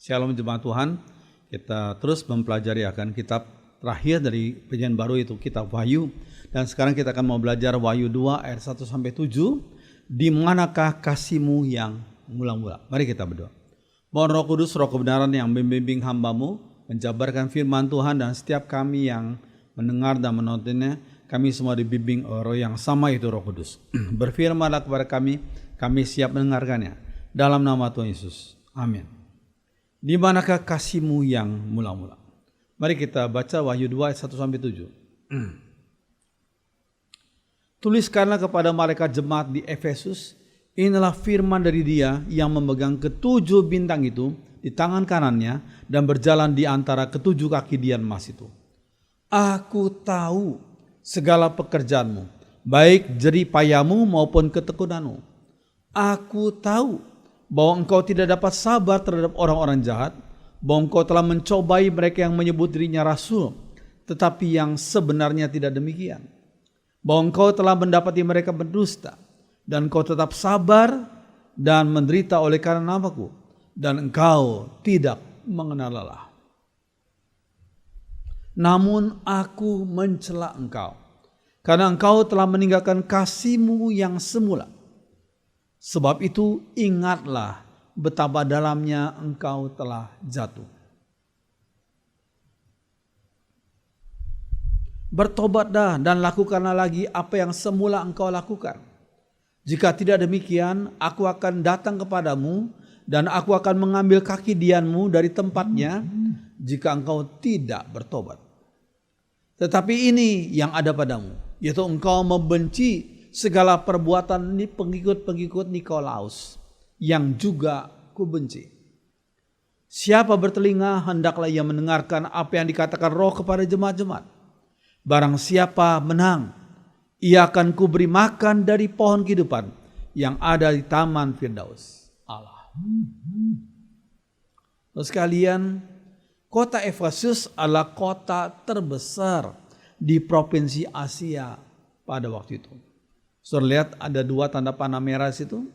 Shalom jemaat Tuhan, kita terus mempelajari akan kitab terakhir dari Perjanjian Baru, itu kitab Wahyu. Dan sekarang kita akan mau belajar Wahyu 2 ayat 1-7. Di manakah kasih-Mu yang mula-mula? Mari kita berdoa. Mohon Roh Kudus, Roh kebenaran yang membimbing hamba-Mu, menjabarkan firman Tuhan, dan setiap kami yang mendengar dan menontonnya, kami semua dibimbing oleh Roh yang sama, itu Roh Kudus. Berfirmanlah kepada kami siap mendengarkannya. Dalam nama Tuhan Yesus. Amin. Di manakah kasih-Mu yang mula-mula? Mari kita baca Wahyu 2 ayat 1-7. Tuliskanlah kepada malaikat jemaat di Efesus, inilah firman dari Dia yang memegang ketujuh bintang itu di tangan kanannya dan berjalan di antara ketujuh kaki dian emas itu. Aku tahu segala pekerjaanmu, baik jerih payahmu maupun ketekunanmu. Aku tahu bahwa engkau tidak dapat sabar terhadap orang-orang jahat, bahwa engkau telah mencobai mereka yang menyebut dirinya rasul, tetapi yang sebenarnya tidak demikian. Bahwa engkau telah mendapati mereka berdusta, dan engkau tetap sabar dan menderita oleh karena namaku, dan engkau tidak mengenal lelah. Namun aku mencela engkau, karena engkau telah meninggalkan kasih-Mu yang semula. Sebab itu ingatlah betapa dalamnya engkau telah jatuh. Bertobatlah dan lakukanlah lagi apa yang semula engkau lakukan. Jika tidak demikian, aku akan datang kepadamu dan aku akan mengambil kaki dianmu dari tempatnya jika engkau tidak bertobat. Tetapi ini yang ada padamu, yaitu engkau membenci segala perbuatan pengikut-pengikut Nikolaus yang juga kubenci. Siapa bertelinga hendaklah ia mendengarkan apa yang dikatakan Roh kepada jemaat-jemaat. Barang siapa menang, ia akan kuberi makan dari pohon kehidupan yang ada di taman Firdaus Allah. Terus sekalian, kota Efesus adalah kota terbesar di provinsi Asia pada waktu itu. Saudara lihat ada dua tanda panah merah situ.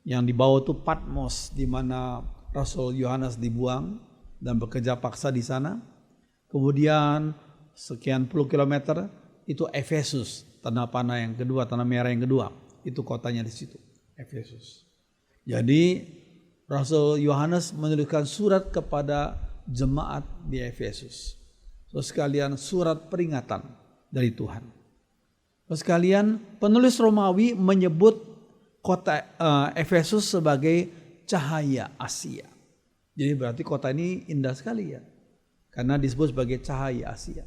Yang di bawah itu Patmos, di mana Rasul Yohanes dibuang dan bekerja paksa di sana. Kemudian sekian puluh kilometer itu Efesus, tanda panah yang kedua, tanda merah yang kedua. Itu kotanya di situ, Efesus. Jadi Rasul Yohanes menuliskan surat kepada jemaat di Efesus. Terus sekalian surat peringatan dari Tuhan. Sekalian, penulis Romawi menyebut kota Efesus sebagai cahaya Asia. Jadi berarti kota ini indah sekali ya, karena disebut sebagai cahaya Asia.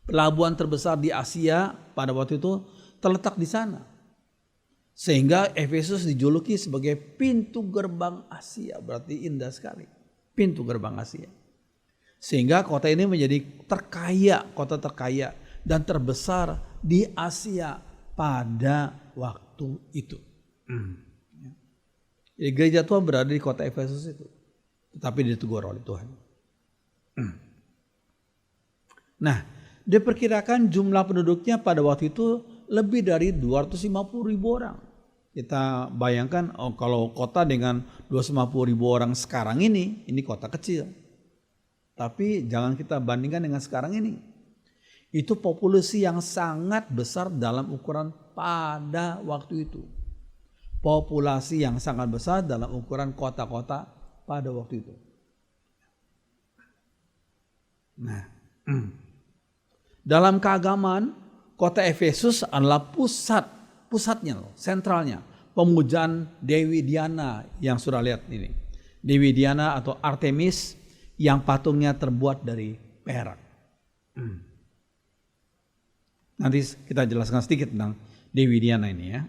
Pelabuhan terbesar di Asia pada waktu itu terletak di sana, sehingga Efesus dijuluki sebagai pintu gerbang Asia. Berarti indah sekali, pintu gerbang Asia. Sehingga kota ini menjadi terkaya, kota terkaya dan terbesar di Asia pada waktu itu. Jadi gereja Tuhan berada di kota Efesus itu, tetapi ditegur oleh Tuhan. Nah, diperkirakan jumlah penduduknya pada waktu itu lebih dari 250.000 orang. Kita bayangkan, kalau kota dengan 250.000 orang sekarang ini kota kecil. Tapi jangan kita bandingkan dengan sekarang ini. Itu populasi yang sangat besar dalam ukuran pada waktu itu. Populasi yang sangat besar dalam ukuran kota-kota pada waktu itu. Nah, dalam keagamaan, kota Efesus adalah pusatnya, sentralnya. Pemujaan Dewi Diana yang sudah lihat ini. Dewi Diana atau Artemis yang patungnya terbuat dari perak. Nanti kita jelaskan sedikit tentang Dewi Diana ini ya.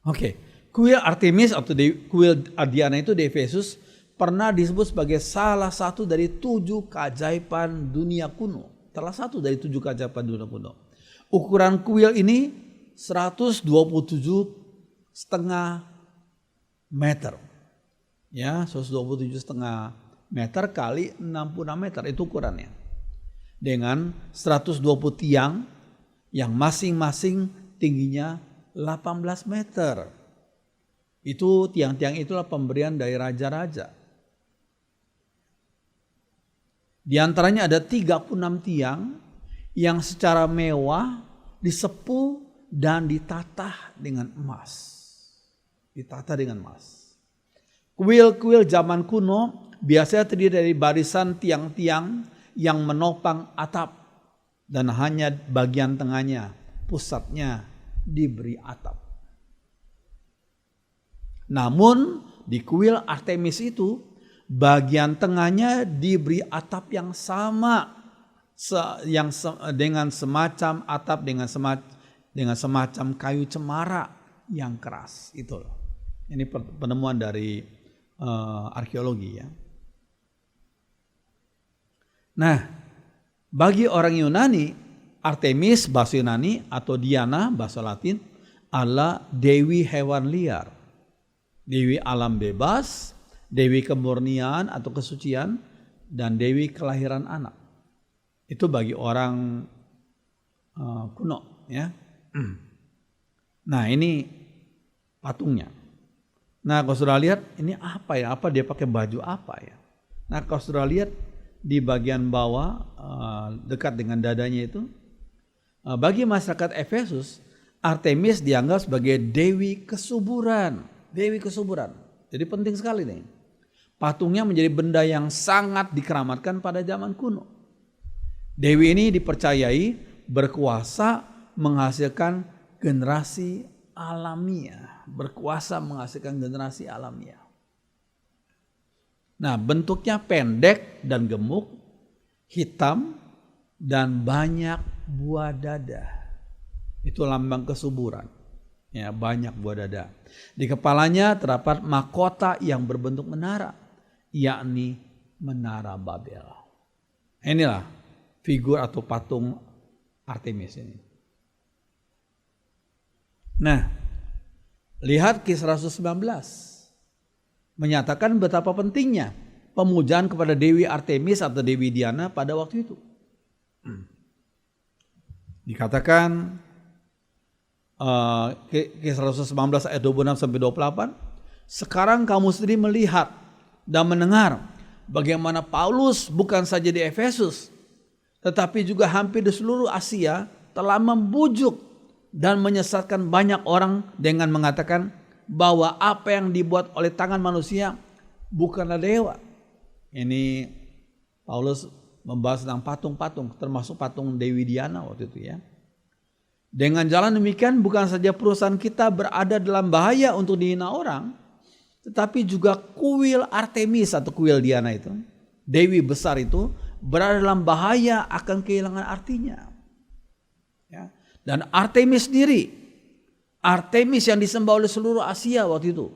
Oke, kuil Artemis atau kuil Diana itu di Efesus pernah disebut sebagai salah satu dari 7 keajaiban dunia kuno. Salah satu dari 7 keajaiban dunia kuno. Ukuran kuil ini 127,5 meter. Ya, 127,5 meter kali 66 meter itu ukurannya. Dengan 120 tiang yang masing-masing tingginya 18 meter. Itu tiang-tiang itulah pemberian dari raja-raja. Di antaranya ada 36 tiang yang secara mewah disepuh dan ditata dengan emas. Ditata dengan emas. Kuil-kuil zaman kuno biasanya terdiri dari barisan tiang-tiang yang menopang atap dan hanya bagian tengahnya, pusatnya diberi atap. Namun di kuil Artemis itu bagian tengahnya diberi atap yang sama dengan semacam atap dengan semacam kayu cemara yang keras. Itu loh. Ini penemuan dari arkeologi ya. Nah, bagi orang Yunani, Artemis bahasa Yunani atau Diana bahasa Latin adalah dewi hewan liar, dewi alam bebas, dewi kemurnian atau kesucian, dan dewi kelahiran anak. Itu bagi orang kuno ya. Nah, ini patungnya. Nah, kalau sudah lihat ini apa ya? Apa dia pakai baju apa ya? Nah, kalau sudah lihat di bagian bawah dekat dengan dadanya itu, bagi masyarakat Efesus, Artemis dianggap sebagai dewi kesuburan. Dewi kesuburan. Jadi penting sekali nih. Patungnya menjadi benda yang sangat dikeramatkan pada zaman kuno. Dewi ini dipercayai berkuasa menghasilkan generasi alamiah. Berkuasa menghasilkan generasi alamiah. Nah, bentuknya pendek dan gemuk, hitam, dan banyak buah dada. Itu lambang kesuburan. Ya, banyak buah dada. Di kepalanya terdapat mahkota yang berbentuk menara, yakni menara Babel. Inilah figur atau patung Artemis ini. Nah, lihat Kisah Rasul 19. Menyatakan betapa pentingnya pemujaan kepada Dewi Artemis atau Dewi Diana pada waktu itu. Dikatakan Kisah Rasul 19 ayat 26-28, sekarang kamu sendiri melihat dan mendengar bagaimana Paulus bukan saja di Efesus, tetapi juga hampir di seluruh Asia telah membujuk dan menyesatkan banyak orang dengan mengatakan bahwa apa yang dibuat oleh tangan manusia bukanlah dewa. Ini Paulus membahas tentang patung-patung, termasuk patung Dewi Diana waktu itu ya. Dengan jalan demikian bukan saja perusahaan kita berada dalam bahaya untuk dihina orang, tetapi juga kuil Artemis atau kuil Diana itu, dewi besar itu berada dalam bahaya akan kehilangan artinya. Ya. Dan Artemis sendiri, Artemis yang disembah oleh seluruh Asia waktu itu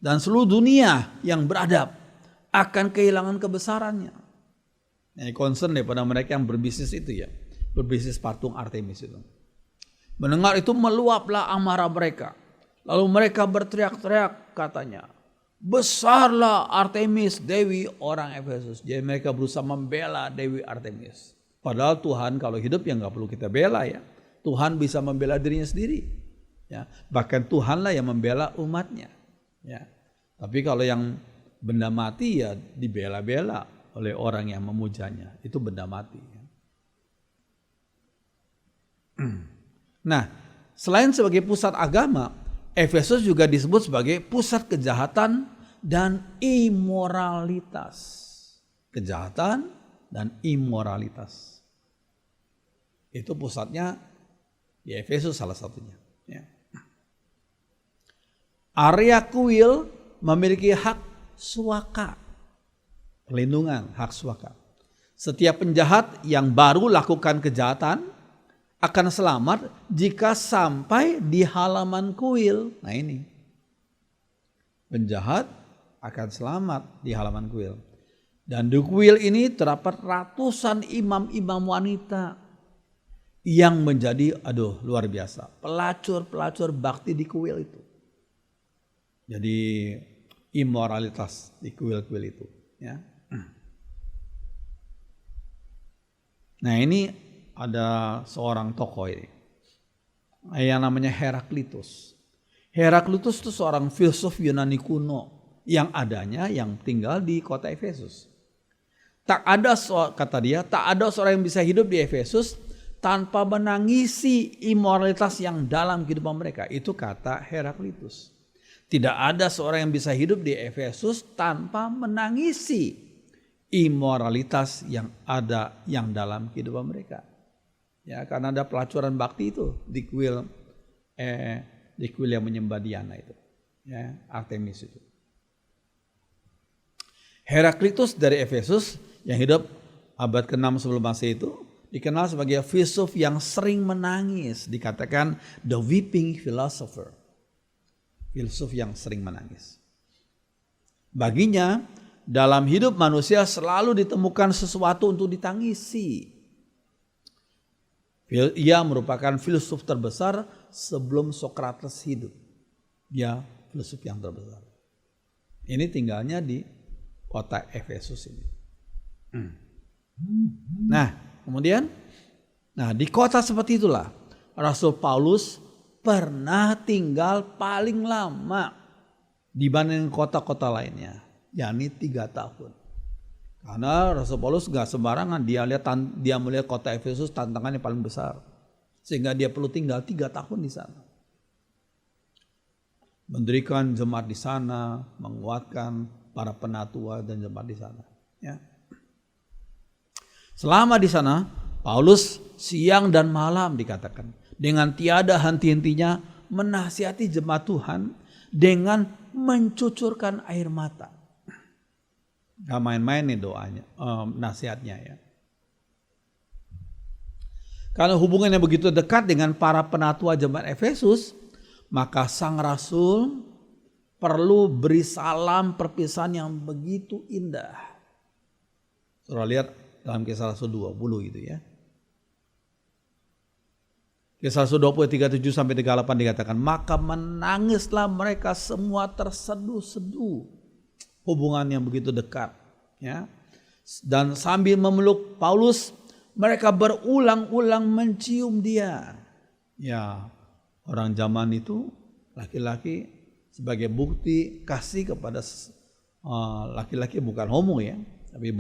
dan seluruh dunia yang beradab akan kehilangan kebesarannya. Ini concern daripada mereka yang berbisnis itu ya, berbisnis patung Artemis itu. Mendengar itu meluaplah amarah mereka. Lalu mereka berteriak-teriak katanya, besarlah Artemis Dewi orang Efesus. Jadi mereka berusaha membela Dewi Artemis. Padahal Tuhan kalau hidup ya nggak perlu kita bela ya. Tuhan bisa membela dirinya sendiri. Ya, bahkan Tuhanlah yang membela umatnya. Ya. Tapi kalau yang benda mati ya dibela-bela oleh orang yang memujanya. Itu benda mati. Ya. Nah, selain sebagai pusat agama, Efesus juga disebut sebagai pusat kejahatan dan imoralitas. Kejahatan dan imoralitas. Itu pusatnya di Efesus salah satunya. Ya. Area kuil memiliki hak suaka, perlindungan hak suaka. Setiap penjahat yang baru lakukan kejahatan akan selamat jika sampai di halaman kuil. Nah ini, penjahat akan selamat di halaman kuil. Dan di kuil ini terdapat ratusan imam-imam wanita yang menjadi, luar biasa, pelacur-pelacur bakti di kuil itu. Jadi imoralitas di kuil-kuil itu. Ya. Nah ini ada seorang tokoh ini yang namanya Heraklitus. Heraklitus itu seorang filsuf Yunani kuno yang tinggal di kota Efesus. Kata dia, tak ada seorang yang bisa hidup di Efesus tanpa menangisi imoralitas yang dalam kehidupan mereka. Itu kata Heraklitus. Tidak ada seorang yang bisa hidup di Efesus tanpa menangisi imoralitas yang ada yang dalam kehidupan mereka. Ya, karena ada pelacuran bakti itu di kuil yang menyembah Diana itu, ya, Artemis itu. Heraklitus dari Efesus yang hidup abad ke-6 sebelum Masehi itu dikenal sebagai filsuf yang sering menangis, dikatakan the weeping philosopher. Filsuf yang sering menangis. Baginya, dalam hidup manusia selalu ditemukan sesuatu untuk ditangisi. Ia merupakan filsuf terbesar sebelum Sokrates hidup. Dia filsuf yang terbesar. Ini tinggalnya di kota Efesus ini. Nah, kemudian, di kota seperti itulah Rasul Paulus pernah tinggal paling lama dibanding kota-kota lainnya, yakni 3 tahun. Karena Rasul Paulus gak sembarangan, dia melihat kota Efesus tantangannya paling besar, sehingga dia perlu tinggal 3 tahun di sana. Mendirikan jemaat di sana, menguatkan para penatua dan jemaat di sana. Ya. Selama di sana, Paulus siang dan malam dikatakan dengan tiada henti-hentinya menasihati jemaat Tuhan dengan mencucurkan air mata. Gak main-main nih doanya, nasihatnya ya. Karena hubungannya begitu dekat dengan para penatua jemaat Efesus, maka sang rasul perlu beri salam perpisahan yang begitu indah. Saudara lihat dalam Kisah Rasul 20 gitu ya. Kisah Rasul 20 37-38 dikatakan, maka menangislah mereka semua terseduh-seduh. Hubungan yang begitu dekat, ya. Dan sambil memeluk Paulus, mereka berulang-ulang mencium dia. Ya, orang zaman itu laki-laki sebagai bukti kasih kepada laki-laki, bukan homo ya, tapi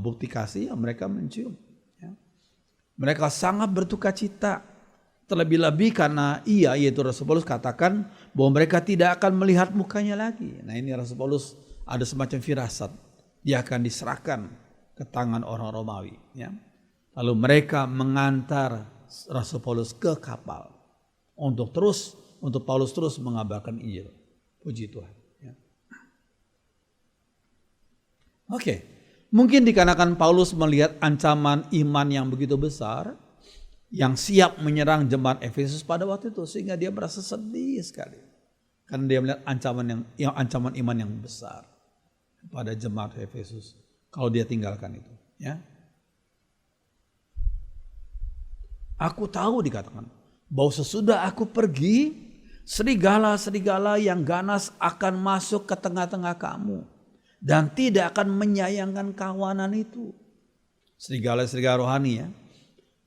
bukti kasih mereka mencium. Ya. Mereka sangat berduka cita, terlebih-lebih karena yaitu Rasul Paulus katakan bahwa mereka tidak akan melihat mukanya lagi. Nah, ini Rasul Paulus ada semacam firasat, dia akan diserahkan ke tangan orang Romawi. Ya. Lalu mereka mengantar Rasul Paulus ke kapal untuk Paulus terus mengabarkan Injil. Puji Tuhan. Ya. Oke, mungkin dikarenakan Paulus melihat ancaman iman yang begitu besar, yang siap menyerang jemaat Efesus pada waktu itu, sehingga dia merasa sedih sekali, karena dia melihat ancaman iman yang besar pada jemaat Efesus kalau dia tinggalkan itu. Ya. Aku tahu dikatakan bahwa sesudah aku pergi, serigala-serigala yang ganas akan masuk ke tengah-tengah kamu dan tidak akan menyayangkan kawanan itu. Serigala-serigala rohani ya.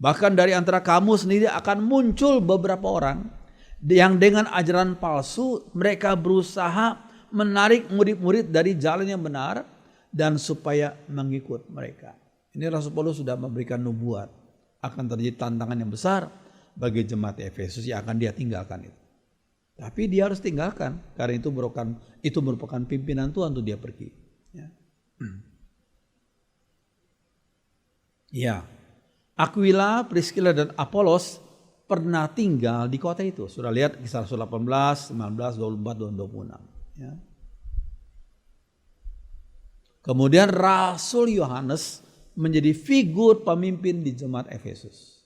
Bahkan dari antara kamu sendiri akan muncul beberapa orang yang dengan ajaran palsu mereka berusaha menarik murid-murid dari jalan yang benar dan supaya mengikut mereka. Ini Rasul Paulus sudah memberikan nubuat akan terjadi tantangan yang besar bagi jemaat Efesus yang akan dia tinggalkan itu. Tapi dia harus tinggalkan karena itu merupakan pimpinan Tuhan untuk dia pergi. Ya. Ya. Aquila, Priscilla dan Apolos pernah tinggal di kota itu. Sudah lihat Kisah Rasul 18, 19, 24 dan 26. Ya. Kemudian Rasul Yohanes menjadi figur pemimpin di jemaat Efesus.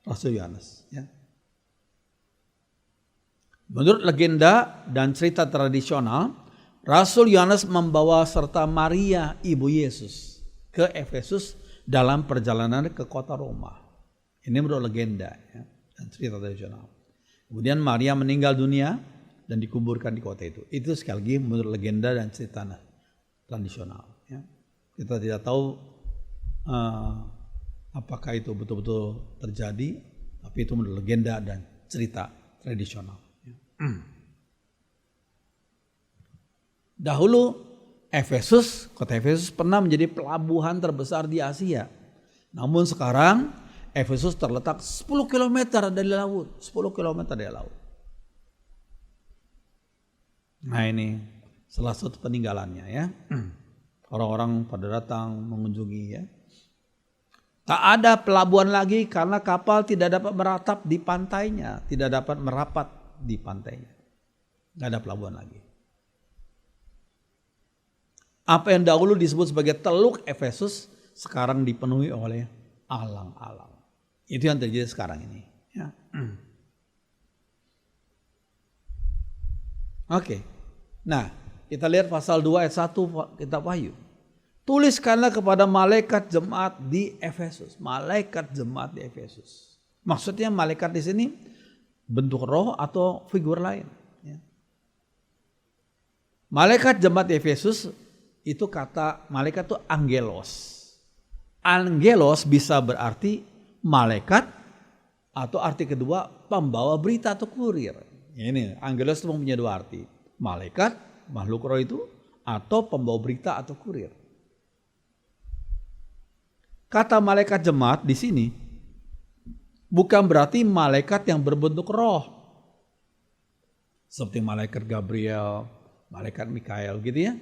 Rasul Yohanes. Ya. Menurut legenda dan cerita tradisional, Rasul Yohanes membawa serta Maria ibu Yesus ke Efesus dalam perjalanan ke kota Roma. Ini menurut legenda ya, dan cerita tradisional. Kemudian Maria meninggal dunia dan dikuburkan di kota itu. Itu sekali lagi menurut legenda dan cerita tradisional. Ya. Kita tidak tahu apakah itu betul-betul terjadi, tapi itu menurut legenda dan cerita tradisional. Ya. Dahulu kota Efesus pernah menjadi pelabuhan terbesar di Asia. Namun sekarang Efesus terletak 10 km dari laut. 10 km dari laut. Nah ini salah satu peninggalannya ya. Orang-orang pada datang mengunjungi ya. Tak ada pelabuhan lagi karena kapal tidak dapat meratap di pantainya. Tidak dapat merapat di pantainya. Tidak ada pelabuhan lagi. Apa yang dahulu disebut sebagai Teluk Efesus sekarang dipenuhi oleh alang-alang. Itu yang terjadi sekarang ini. Ya. Oke. Nah, kita lihat pasal 2 ayat 1 kitab Wahyu. Tuliskanlah kepada malaikat jemaat di Efesus. Malaikat jemaat di Efesus. Maksudnya malaikat di sini bentuk roh atau figur lain. Ya. Malaikat jemaat di Efesus itu kata malaikat itu angelos. Angelos bisa berarti malaikat atau arti kedua pembawa berita atau kurir. Ini angelos itu mempunyai dua arti. Malaikat, makhluk roh itu, atau pembawa berita atau kurir. Kata malaikat jemaat di sini bukan berarti malaikat yang berbentuk roh. Seperti malaikat Gabriel, malaikat Mikael gitu ya.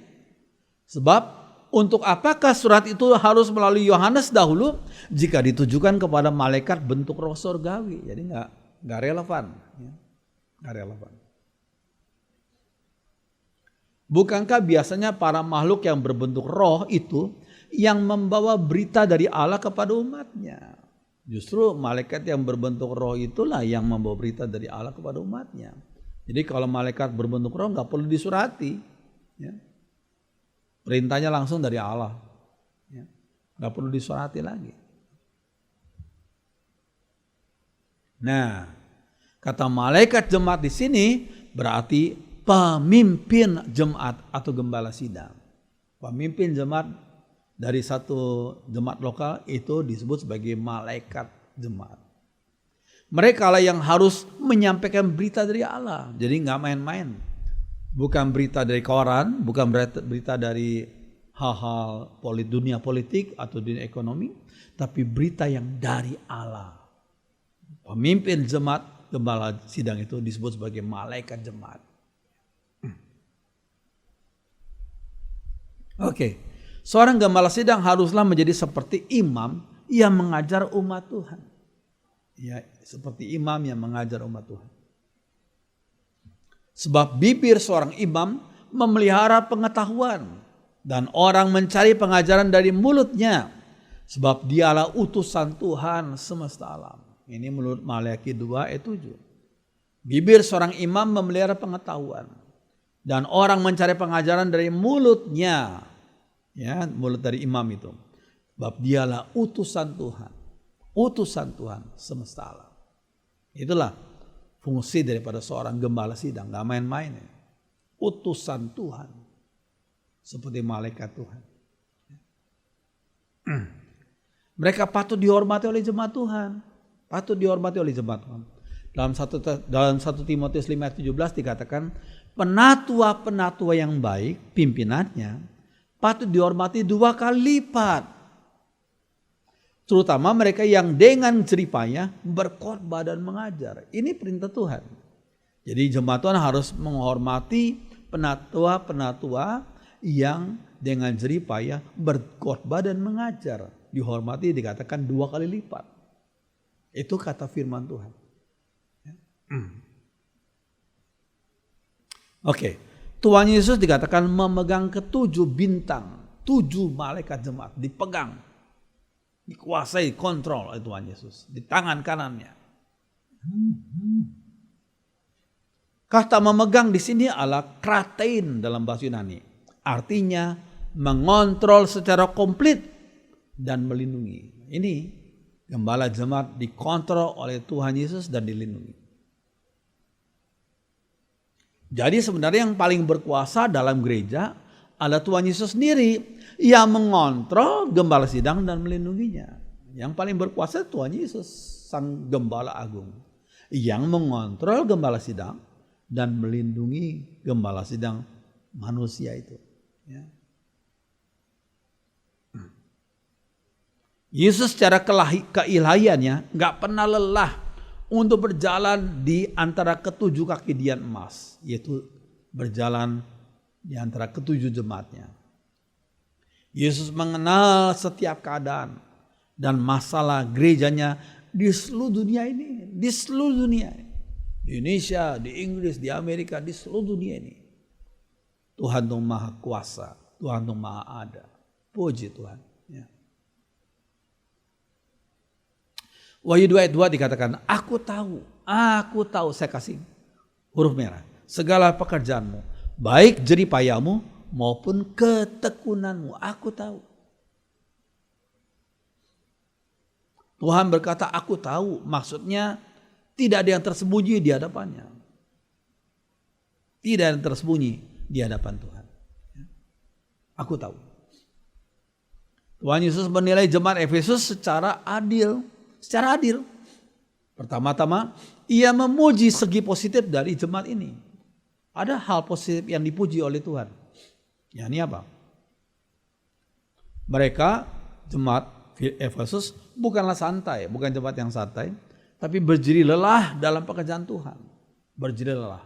Sebab untuk apakah surat itu harus melalui Yohanes dahulu jika ditujukan kepada malaikat bentuk roh surgawi? Jadi nggak relevan, ya. Nggak relevan. Bukankah biasanya para makhluk yang berbentuk roh itu yang membawa berita dari Allah kepada umatnya? Justru malaikat yang berbentuk roh itulah yang membawa berita dari Allah kepada umatnya. Jadi kalau malaikat berbentuk roh nggak perlu disurati, ya. Perintahnya langsung dari Allah, ya. Nggak perlu disurati lagi. Nah, kata malaikat jemaat di sini berarti pemimpin jemaat atau gembala sidang. Pemimpin jemaat dari satu jemaat lokal itu disebut sebagai malaikat jemaat. Mereka lah yang harus menyampaikan berita dari Allah. Jadi nggak main-main. Bukan berita dari koran, bukan berita dari hal-hal dunia politik atau dunia ekonomi, tapi berita yang dari Allah. Pemimpin jemaat, gembala sidang itu disebut sebagai malaikat jemaat. Oke, seorang gembala sidang haruslah menjadi seperti imam yang mengajar umat Tuhan. Ya, seperti imam yang mengajar umat Tuhan. Sebab bibir seorang imam memelihara pengetahuan dan orang mencari pengajaran dari mulutnya. Sebab dialah utusan Tuhan semesta alam. Ini menurut Maleakhi 2 ayat 7. Bibir seorang imam memelihara pengetahuan dan orang mencari pengajaran dari mulutnya. Ya, mulut dari imam itu. Sebab dialah utusan Tuhan. Utusan Tuhan semesta alam. Itulah fungsi daripada seorang gembala sidang, gak main-main ya. Utusan Tuhan. Seperti malaikat Tuhan. Mereka patut dihormati oleh jemaat Tuhan. Patut dihormati oleh jemaat Tuhan. Dalam 1 Timotius 5 ayat 17 dikatakan, penatua-penatua yang baik, pimpinannya, patut dihormati 2 kali lipat. Terutama mereka yang dengan jeripayah berkhotbah dan mengajar. Ini perintah Tuhan. Jadi jemaat Tuhan harus menghormati penatua-penatua yang dengan jeripayah berkhotbah dan mengajar. Dihormati dikatakan 2 kali lipat. Itu kata firman Tuhan. Oke, Tuhan Yesus dikatakan memegang ke-7 bintang. 7 malaikat jemaat dipegang. Dikuasai, kontrol oleh Tuhan Yesus di tangan kanannya. Kata memegang di sini adalah kratein dalam bahasa Yunani. Artinya mengontrol secara komplit dan melindungi. Ini gembala jemaat dikontrol oleh Tuhan Yesus dan dilindungi. Jadi sebenarnya yang paling berkuasa dalam gereja adalah Tuhan Yesus sendiri yang mengontrol gembala sidang dan melindunginya. Yang paling berkuasa Tuhan Yesus, Sang Gembala Agung, yang mengontrol gembala sidang dan melindungi gembala sidang manusia itu. Ya. Yesus secara keilahiannya nggak pernah lelah untuk berjalan di antara ketujuh kaki dian emas, yaitu berjalan di antara ketujuh jemaatnya. Yesus mengenal setiap keadaan dan masalah gerejanya di seluruh dunia ini, di seluruh dunia ini. Di Indonesia, di Inggris, di Amerika, di seluruh dunia ini. Tuhan itu maha kuasa, Tuhan itu maha ada. Puji Tuhan. Ya. Wahyu 2 ayat 2 dikatakan, aku tahu, saya kasih huruf merah. Segala pekerjaanmu, baik jeripayamu maupun ketekunanmu, aku tahu. Tuhan berkata, aku tahu, maksudnya tidak ada yang tersembunyi di hadapannya. Tidak ada yang tersembunyi di hadapan Tuhan. Aku tahu. Tuhan Yesus menilai jemaat Efesus secara adil. Secara adil. Pertama-tama, ia memuji segi positif dari jemaat ini. Ada hal positif yang dipuji oleh Tuhan. Ya, ini apa? Mereka, jemaat Efesus, bukanlah santai, bukan jemaat yang santai, tapi berjeri lelah dalam pekerjaan Tuhan. Berjeri lelah.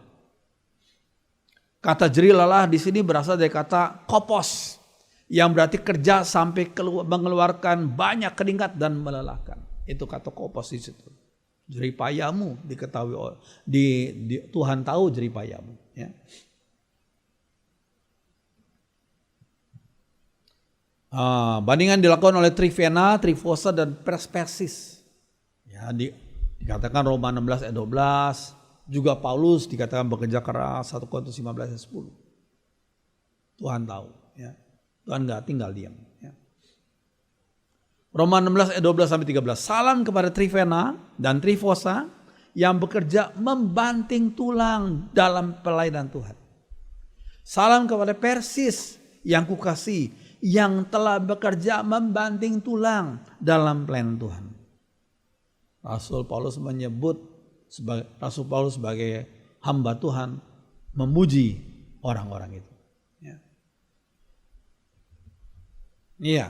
Kata jeri lelah di sini berasal dari kata kopos, yang berarti kerja sampai mengeluarkan banyak keringat dan melelahkan. Itu kata kopos di situ. Jeripayamu diketahui, Tuhan tahu jeripayamu. Ya. Bandingan dilakukan oleh Trifena, Trifosa, dan Persis. Ya, dikatakan Roma 16 ayat 12. Juga Paulus dikatakan bekerja keras, 1 Korintus 15 ayat 10. Tuhan tahu. Ya. Tuhan gak tinggal diam. Ya. Roma 16 ayat 12 sampai 13. Salam kepada Trifena dan Trifosa yang bekerja membanting tulang dalam pelayanan Tuhan. Salam kepada Persis yang kukasih, yang telah bekerja membanting tulang dalam pelayanan Tuhan. Rasul Paulus sebagai hamba Tuhan memuji orang-orang itu. Ya. Iya.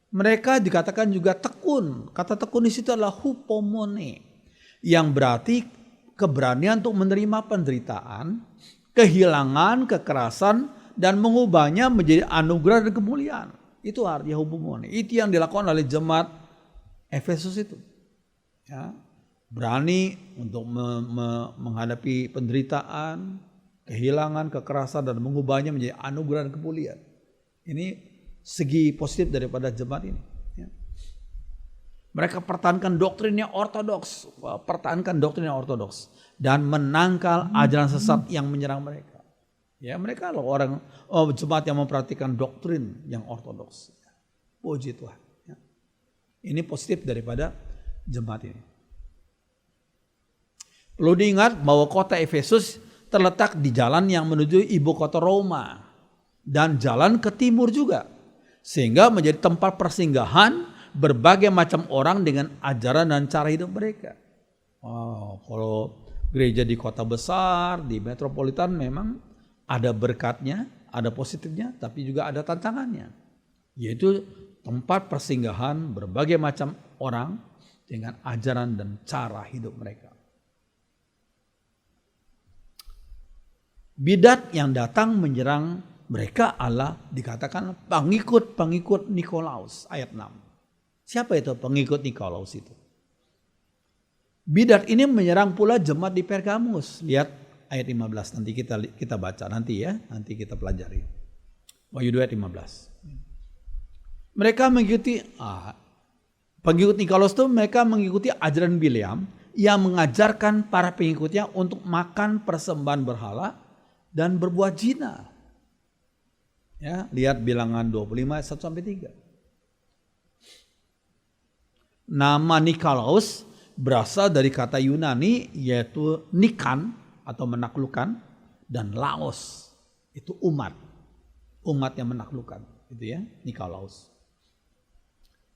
Mereka dikatakan juga tekun. Kata tekun di situ adalah hupomone, yang berarti keberanian untuk menerima penderitaan, kehilangan, kekerasan, dan mengubahnya menjadi anugerah dan kemuliaan. Itu artinya hupomone. Itu yang dilakukan oleh jemaat Efesus itu. Ya. Berani untuk menghadapi penderitaan, kehilangan, kekerasan, dan mengubahnya menjadi anugerah dan kemuliaan. Ini segi positif daripada jemaat ini. Ya. Mereka pertahankan doktrinnya ortodoks, dan menangkal ajaran sesat yang menyerang mereka. Ya, mereka loh jemaat yang memperhatikan doktrin yang ortodoks. Puji Tuhan. Ya. Ini positif daripada jemaat ini. Perlu diingat bahwa kota Efesus terletak di jalan yang menuju ibu kota Roma dan jalan ke timur juga, sehingga menjadi tempat persinggahan berbagai macam orang dengan ajaran dan cara hidup mereka. Kalau gereja di kota besar, di metropolitan memang ada berkatnya, ada positifnya, tapi juga ada tantangannya. Yaitu tempat persinggahan berbagai macam orang dengan ajaran dan cara hidup mereka. Bidat yang datang menyerang mereka adalah dikatakan pengikut Nikolaus, ayat 6. Siapa itu pengikut Nikolaus itu? Bidat ini menyerang pula jemaat di Pergamus. Lihat ayat 15, nanti kita baca nanti ya, nanti kita pelajari. Wahyu 2 ayat 15. Mereka mengikuti pengikut Nikolaus itu, mereka mengikuti ajaran Bileam yang mengajarkan para pengikutnya untuk makan persembahan berhala dan berbuat zina. Ya, lihat Bilangan 25 ayat 1 sampai 3. Nama Nikolaus berasal dari kata Yunani yaitu nikan atau menaklukkan, dan laos itu umat yang menaklukkan, itu ya, Nikolaus.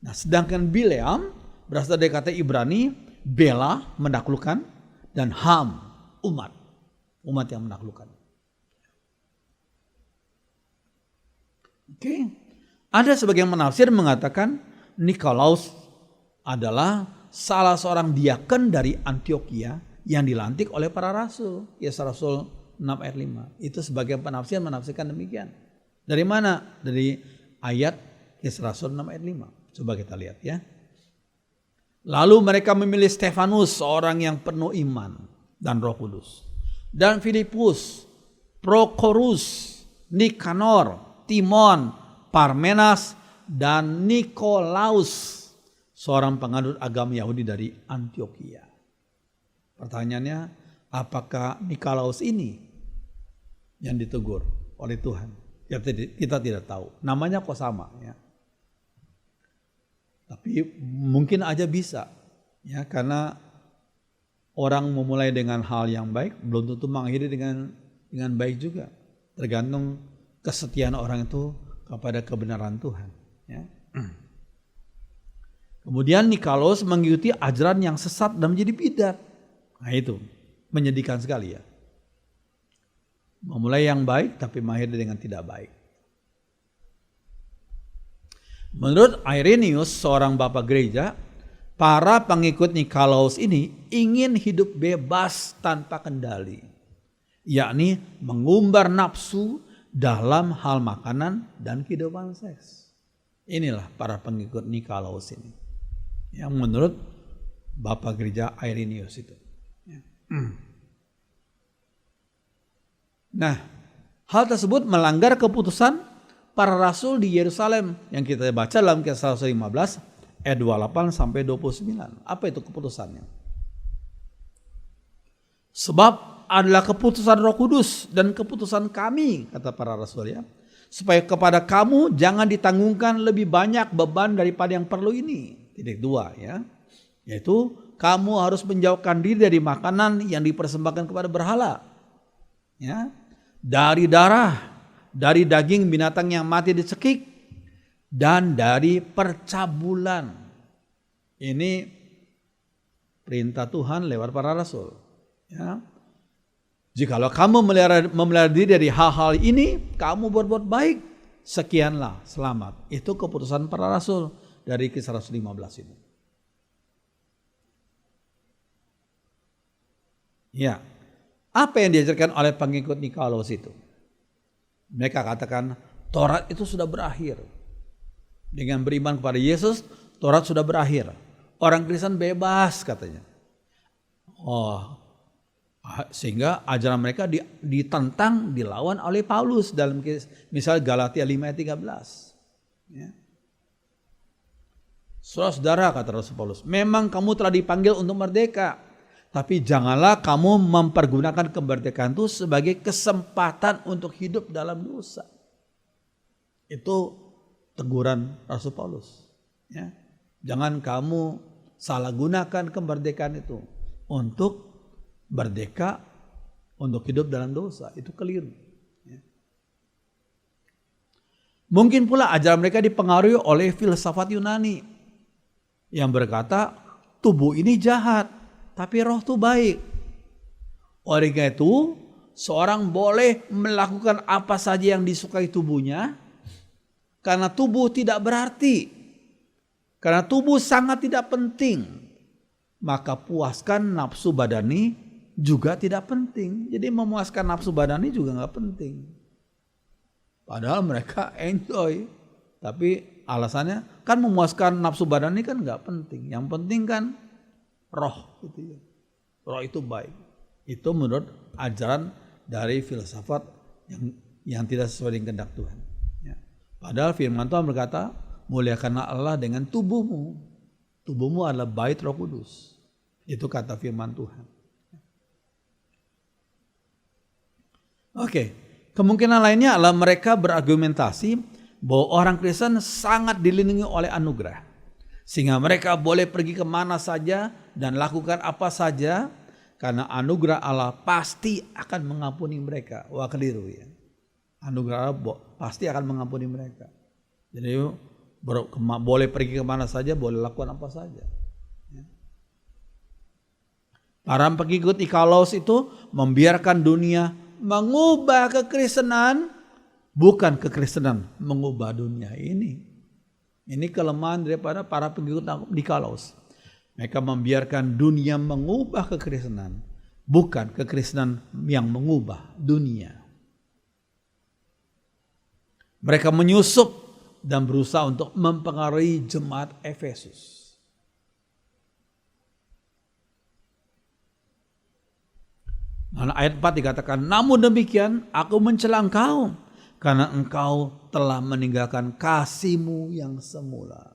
Nah, sedangkan Bileam berasal dari kata Ibrani bela, menaklukkan, dan ham, umat yang menaklukkan. Oke. Ada sebagian penafsir mengatakan Nikolaus adalah salah seorang diakon dari Antioquia yang dilantik oleh para rasul. Kisah Rasul 6 ayat 5. Itu sebagian penafsir menafsirkan demikian. Dari mana? Dari ayat Kisah Rasul 6 ayat 5. Coba kita lihat ya. Lalu mereka memilih Stefanus, seorang yang penuh iman dan Roh Kudus, dan Filipus, Prokorus, Nikanor, Timon, Parmenas, dan Nikolaus, seorang penganut agama Yahudi dari Antioquia. Pertanyaannya, apakah Nikolaus ini yang ditegur oleh Tuhan? Kita tidak tahu. Namanya kok sama ya. Tapi mungkin aja bisa ya, karena orang memulai dengan hal yang baik belum tentu mengakhiri dengan baik juga. Tergantung kesetiaan orang itu kepada kebenaran Tuhan ya. Kemudian Nikolaus mengikuti ajaran yang sesat dan menjadi bidat. Nah itu menyedihkan sekali ya. Memulai yang baik tapi mengakhiri dengan tidak baik. Menurut Irenaeus, seorang bapak gereja, para pengikut Nikolaus ini ingin hidup bebas tanpa kendali, yakni mengumbar nafsu dalam hal makanan dan kehidupan seks. Inilah para pengikut Nikolaus ini, yang menurut bapak gereja Irenaeus itu. Nah, hal tersebut melanggar keputusan para rasul di Yerusalem yang kita baca dalam Kisah Rasul 15 ayat 28 sampai 29. Apa itu keputusannya? Sebab adalah keputusan Roh Kudus dan keputusan kami, kata para rasul ya, supaya kepada kamu jangan ditanggungkan lebih banyak beban daripada yang perlu ini. Titik 2 ya. Yaitu kamu harus menjauhkan diri dari makanan yang dipersembahkan kepada berhala. Ya. Dari darah, dari daging binatang yang mati dicekik, dan dari percabulan. Ini perintah Tuhan lewat para rasul. Ya. Jikalau kamu memelihara diri dari hal-hal ini, kamu berbuat baik, sekianlah selamat. Itu keputusan para rasul dari Kisah Rasul 15 ini. Ya. Apa yang diajarkan oleh pengikut Nikolaus itu? Mereka katakan Taurat itu sudah berakhir. Dengan beriman kepada Yesus, Taurat sudah berakhir. Orang Kristen bebas katanya. Sehingga ajaran mereka ditentang, dilawan oleh Paulus dalam misal Galatia 5 ayat 13. Ya. Saudara-saudara, kata Rasul Paulus, memang kamu telah dipanggil untuk merdeka. Tapi janganlah kamu mempergunakan kemerdekaan itu sebagai kesempatan untuk hidup dalam dosa. Itu teguran Rasul Paulus. Ya. Jangan kamu salah gunakan kemerdekaan itu untuk merdeka, untuk hidup dalam dosa. Itu keliru. Ya. Mungkin pula ajaran mereka dipengaruhi oleh filsafat Yunani yang berkata tubuh ini jahat, tapi roh itu baik. Oleh karena itu, seorang boleh melakukan apa saja yang disukai tubuhnya, karena tubuh tidak berarti, karena tubuh sangat tidak penting. Maka puaskan nafsu badani juga tidak penting. Jadi memuaskan nafsu badani juga nggak penting. Padahal mereka enjoy, tapi alasannya kan memuaskan nafsu badani kan nggak penting. Yang penting kan roh gitu ya. Roh itu baik. Itu menurut ajaran dari filsafat yang tidak sesuai dengan kehendak Tuhan. Ya. Padahal firman Tuhan berkata, muliakanlah Allah dengan tubuhmu. Tubuhmu adalah bait Roh Kudus. Itu kata firman Tuhan. Oke, kemungkinan lainnya adalah mereka berargumentasi bahwa orang Kristen sangat dilindungi oleh anugerah. Sehingga mereka boleh pergi kemana saja dan lakukan apa saja karena anugerah Allah pasti akan mengampuni mereka. Wah, keliru ya. Anugerah Allah pasti akan mengampuni mereka. Jadi boleh pergi kemana saja, boleh lakukan apa saja. Ya. Para pengikut Nikolaus itu membiarkan dunia mengubah kekristenan Bukan kekristenan mengubah dunia ini. Ini kelemahan daripada para pengikut Nikolaus. Mereka membiarkan dunia mengubah kekristenan. Bukan kekristenan yang mengubah dunia. Mereka menyusup dan berusaha untuk mempengaruhi jemaat Efesus. Nah, ayat 4 dikatakan, namun demikian aku mencela engkau, karena engkau telah meninggalkan kasihmu yang semula.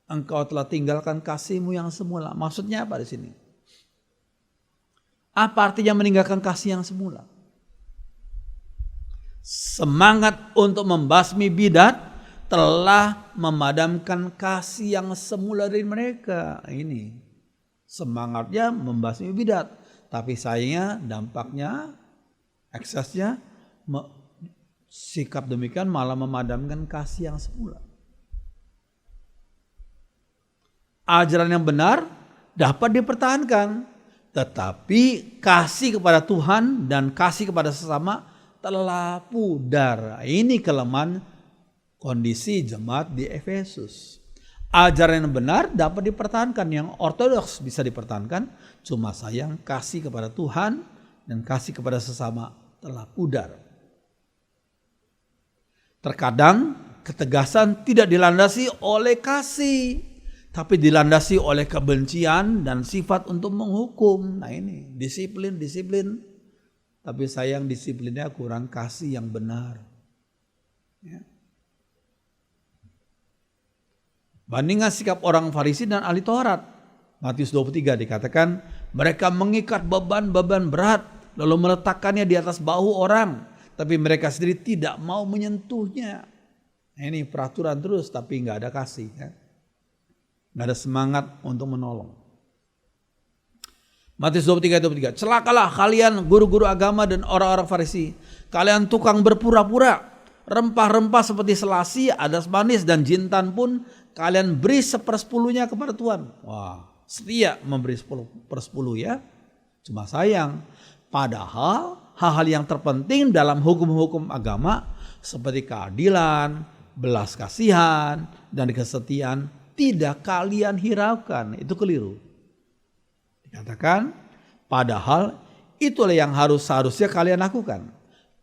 Engkau telah tinggalkan kasihmu yang semula. Maksudnya apa di sini? Apa artinya meninggalkan kasih yang semula? Semangat untuk membasmi bidat telah memadamkan kasih yang semula dari mereka. Ini semangatnya membasmi bidat, tapi sayangnya dampaknya, eksesnya, sikap demikian malah memadamkan kasih yang semula. Ajaran yang benar dapat dipertahankan, tetapi kasih kepada Tuhan dan kasih kepada sesama telah pudar. Ini kelemahan kondisi jemaat di Efesus. Ajaran yang benar dapat dipertahankan, yang ortodoks bisa dipertahankan, cuma sayang kasih kepada Tuhan dan kasih kepada sesama telah pudar. Terkadang ketegasan tidak dilandasi oleh kasih, tapi dilandasi oleh kebencian dan sifat untuk menghukum. Nah ini disiplin. Tapi sayang disiplinnya kurang kasih yang benar. Ya. Bandingkan sikap orang Farisi dan ahli Taurat. Matius 23 dikatakan, mereka mengikat beban-beban berat lalu meletakkannya di atas bahu orang, tapi mereka sendiri tidak mau menyentuhnya. Ini peraturan terus tapi nggak ada kasih. Ya. Nggak ada semangat untuk menolong. Matius 23, celakalah kalian guru-guru agama dan orang-orang Farisi. Kalian tukang berpura-pura. Rempah-rempah seperti selasi, adas manis dan jintan pun kalian beri 1/10 kepada Tuhan. Wah, setia memberi 1/10 ya. Cuma sayang, padahal hal-hal yang terpenting dalam hukum-hukum agama seperti keadilan, belas kasihan, dan kesetiaan tidak kalian hiraukan. Itu keliru. Dikatakan, padahal itulah yang seharusnya kalian lakukan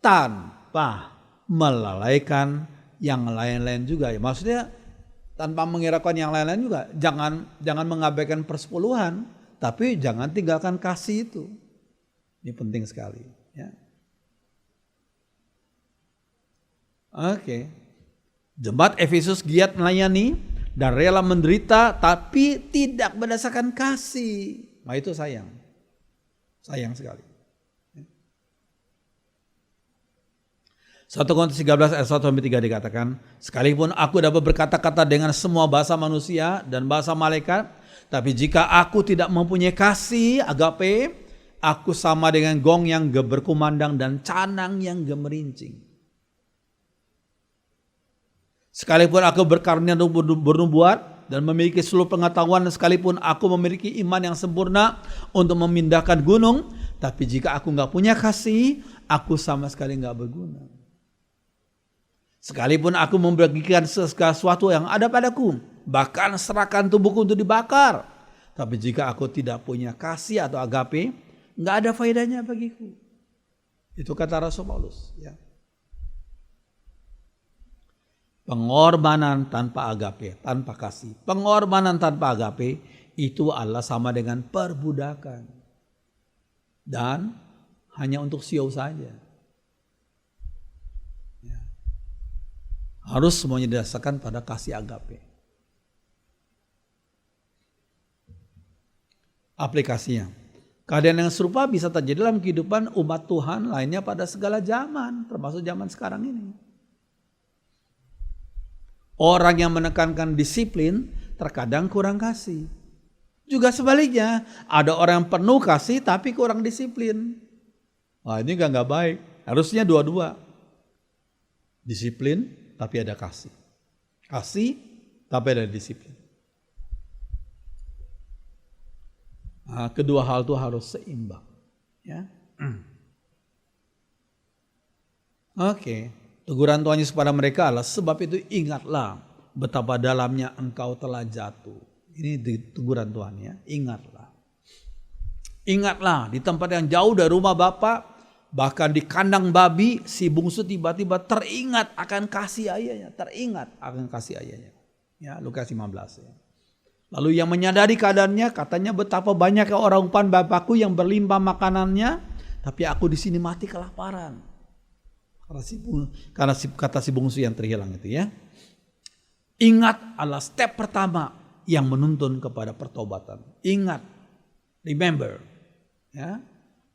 tanpa melalaikan yang lain-lain juga. Ya, maksudnya tanpa menghiraukan yang lain-lain juga. Jangan mengabaikan persepuluhan, tapi jangan tinggalkan kasih itu. Ini penting sekali. Ya. Oke. Jemaat Efesus giat melayani dan rela menderita, tapi tidak berdasarkan kasih. Nah itu sayang. Sayang sekali. 1 Korintus 13 ayat 1-3 dikatakan, sekalipun aku dapat berkata-kata dengan semua bahasa manusia dan bahasa malaikat, tapi jika aku tidak mempunyai kasih, agape, aku sama dengan gong yang berkumandang dan canang yang gemerincing. Sekalipun aku berkarunia bernubuat dan memiliki seluruh pengetahuan, sekalipun aku memiliki iman yang sempurna untuk memindahkan gunung, tapi jika aku nggak punya kasih, aku sama sekali nggak berguna. Sekalipun aku membagikan segala sesuatu yang ada padaku, bahkan serahkan tubuhku untuk dibakar, tapi jika aku tidak punya kasih atau agape, nggak ada faedahnya bagiku. Itu kata Rasul Paulus. Ya. Pengorbanan tanpa agape, tanpa kasih. Pengorbanan tanpa agape itu adalah sama dengan perbudakan. Dan hanya untuk show saja. Ya. Harus semuanya didasarkan pada kasih agape. Aplikasinya. Keadaan yang serupa bisa terjadi dalam kehidupan umat Tuhan lainnya pada segala zaman, termasuk zaman sekarang ini. Orang yang menekankan disiplin terkadang kurang kasih. Juga sebaliknya, ada orang yang penuh kasih tapi kurang disiplin. Wah ini nggak baik. Harusnya dua-dua. Disiplin tapi ada kasih. Kasih tapi ada disiplin. Nah, kedua hal itu harus seimbang. Ya. Oke. Teguran Tuhan Yesus kepada mereka adalah, sebab itu ingatlah betapa dalamnya engkau telah jatuh. Ini teguran Tuhan ya, ingatlah. Ingatlah di tempat yang jauh dari rumah Bapa, bahkan di kandang babi, si bungsu tiba-tiba teringat akan kasih ayahnya. Teringat akan kasih ayahnya. Ya, Lukas 15 ya. Lalu yang menyadari keadaannya, katanya betapa banyak orang umpan Bapakku yang berlimpah makanannya, tapi aku di sini mati kelaparan. Karena kata si bungsu yang terhilang itu ya. Ingat adalah step pertama yang menuntun kepada pertobatan. Ingat, remember. Ya,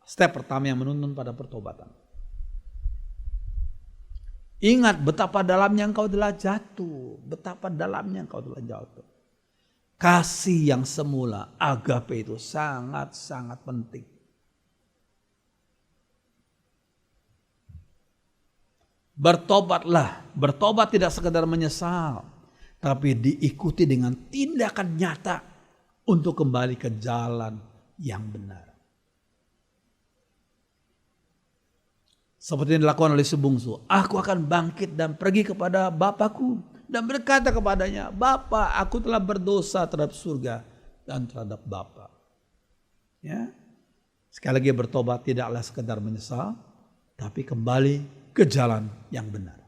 step pertama yang menuntun pada pertobatan. Ingat betapa dalamnya engkau telah jatuh. Betapa dalamnya engkau telah jatuh. Kasih yang semula, agape itu sangat-sangat penting. Bertobatlah. Bertobat tidak sekedar menyesal, tapi diikuti dengan tindakan nyata untuk kembali ke jalan yang benar. Seperti yang dilakukan oleh si bungsu. Aku akan bangkit dan pergi kepada Bapakku dan berkata kepadanya, Bapa, aku telah berdosa terhadap surga dan terhadap Bapa. Ya. Sekali lagi bertobat tidaklah sekedar menyesal, tapi kembali ke jalan yang benar.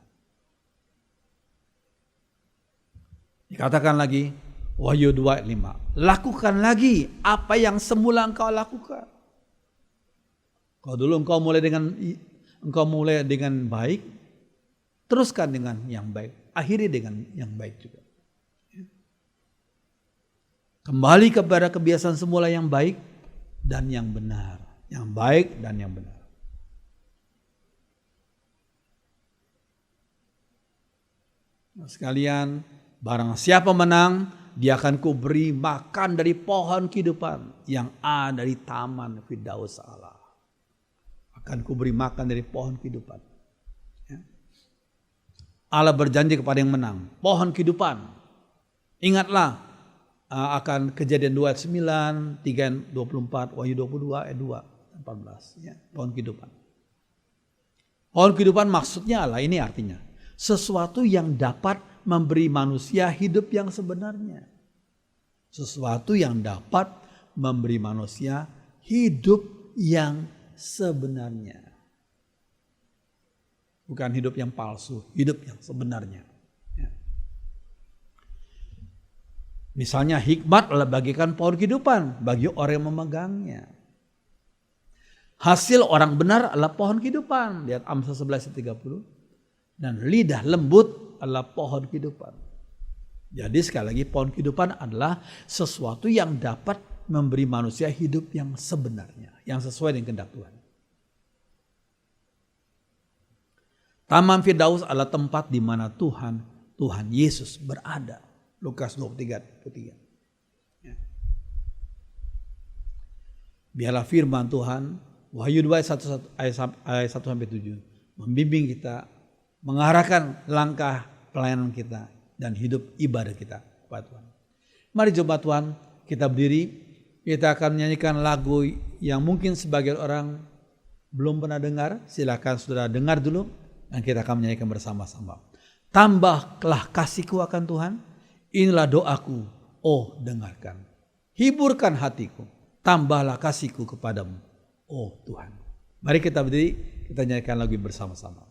Dikatakan lagi, Wahyu 2 ayat 5. Lakukan lagi apa yang semula engkau lakukan. Kalau dulu engkau mulai dengan baik, teruskan dengan yang baik. Akhiri dengan yang baik juga. Kembali kepada kebiasaan semula yang baik dan yang benar. Yang baik dan yang benar. Nah, sekalian, barang siapa menang, dia akan kuberi makan dari pohon kehidupan yang ada di taman Firdaus Allah. Akan kuberi makan dari pohon kehidupan. Ya. Allah berjanji kepada yang menang, pohon kehidupan. Ingatlah akan Kejadian 2 ayat 9, 3 ayat 24, Wahyu 22 ayat 2, 14. Ya, pohon kehidupan. Pohon kehidupan maksudnya Allah, ini artinya sesuatu yang dapat memberi manusia hidup yang sebenarnya. Sesuatu yang dapat memberi manusia hidup yang sebenarnya. Bukan hidup yang palsu, hidup yang sebenarnya. Ya. Misalnya hikmat adalah bagikan pohon kehidupan bagi orang yang memegangnya. Hasil orang benar adalah pohon kehidupan. Lihat Amsal 11 ayat 30. Dan lidah lembut adalah pohon kehidupan. Jadi sekali lagi pohon kehidupan adalah sesuatu yang dapat memberi manusia hidup yang sebenarnya. Yang sesuai dengan kehendak Tuhan. Taman Firdaus adalah tempat di mana Tuhan Yesus berada. Lukas 23. Ya. Biarlah firman Tuhan, Wahyu 2 ayat 1-7, membimbing kita, mengarahkan langkah pelayanan kita dan hidup ibadah kita kepada Tuhan. Mari jemaat Tuhan, kita berdiri, kita akan menyanyikan lagu yang mungkin sebagian orang belum pernah dengar. Silakan saudara dengar dulu dan kita akan menyanyikan bersama-sama. Tambahlah kasihku akan Tuhan, inilah doaku, oh dengarkan. Hiburkan hatiku, tambahlah kasihku kepadamu, oh Tuhan. Mari kita berdiri, kita nyanyikan lagu bersama-sama.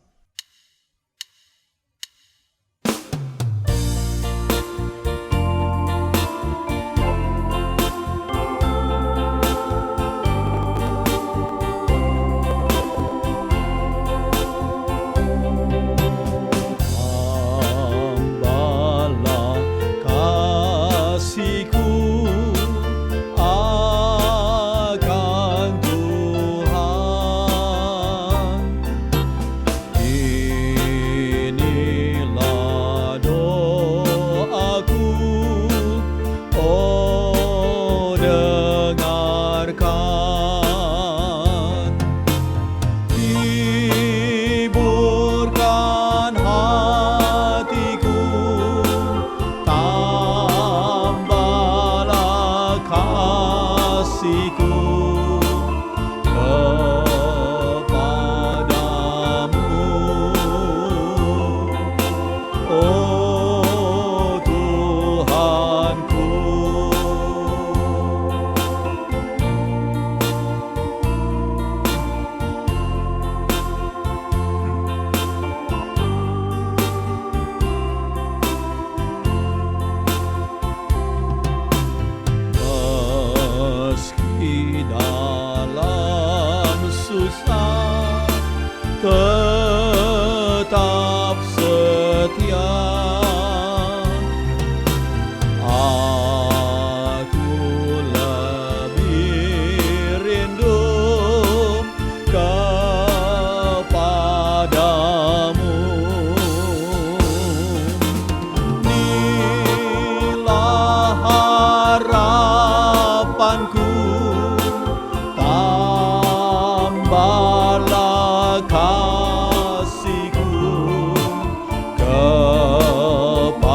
setia. Aku lebih rindu kepadamu. Inilah harapanku, tambahlah kasihku kepadamu.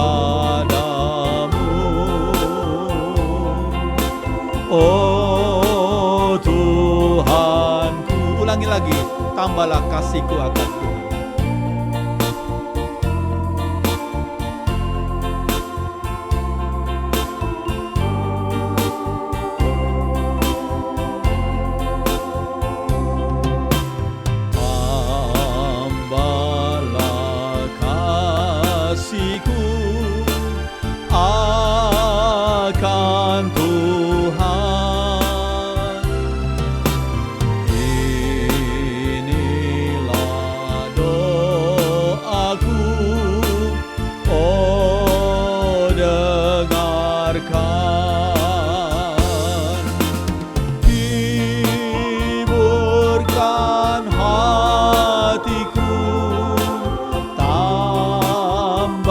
Oh Tuhanku, ulangi lagi, tambahlah kasihku akan Tuhan. Tambahlah kasihku akan Tuhan. Inilah doaku, oh dengarkan. Hiburkan hatiku, tambahlah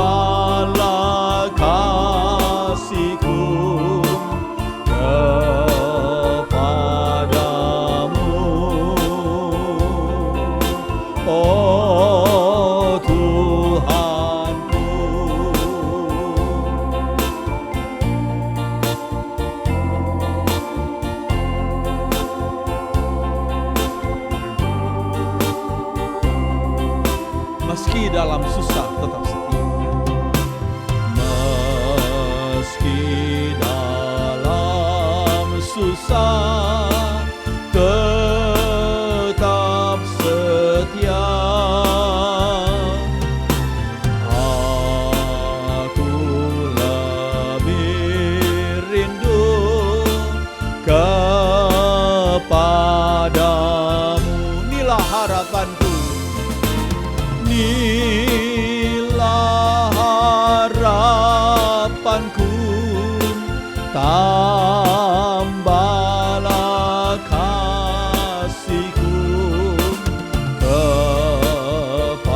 kasihku kepadamu. Oh Tuhanku. Meski dalam susah tetap setia. Meski dalam susah tetap setia. Aku lebih rindu kepadamu. Inilah harapanku. Inilah harapanku, tambahlah kasihku kepadamu.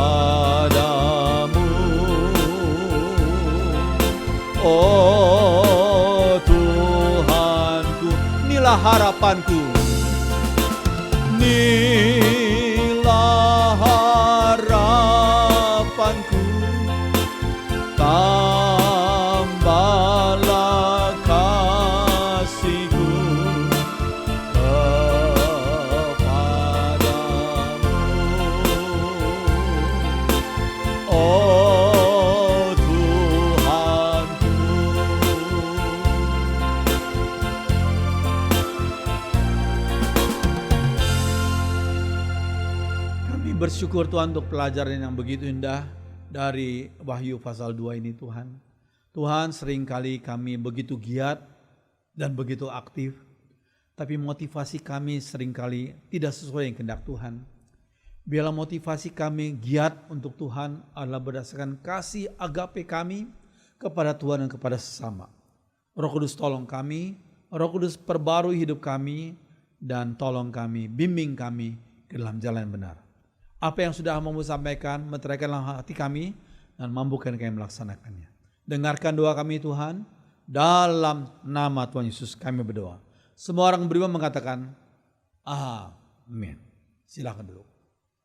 Oh Tuhanku, inilah harapanku. Inilah harapanku, tambahlah kasihku kepadamu. Oh Tuhanku. Kami bersyukur Tuhan untuk pelajaran yang begitu indah dari Wahyu pasal 2 ini Tuhan. Tuhan, seringkali kami begitu giat dan begitu aktif, tapi motivasi kami seringkali tidak sesuai dengan kehendak Tuhan. Biarlah motivasi kami giat untuk Tuhan adalah berdasarkan kasih agape kami kepada Tuhan dan kepada sesama. Roh Kudus tolong kami, Roh Kudus perbarui hidup kami, dan tolong kami, bimbing kami ke dalam jalan yang benar. Apa yang sudah mau sampaikan, meteraikan dalam hati kami, dan mampukan kami melaksanakannya. Dengarkan doa kami Tuhan, dalam nama Tuhan Yesus kami berdoa. Semua orang beriman mengatakan, amin. Silakan duduk.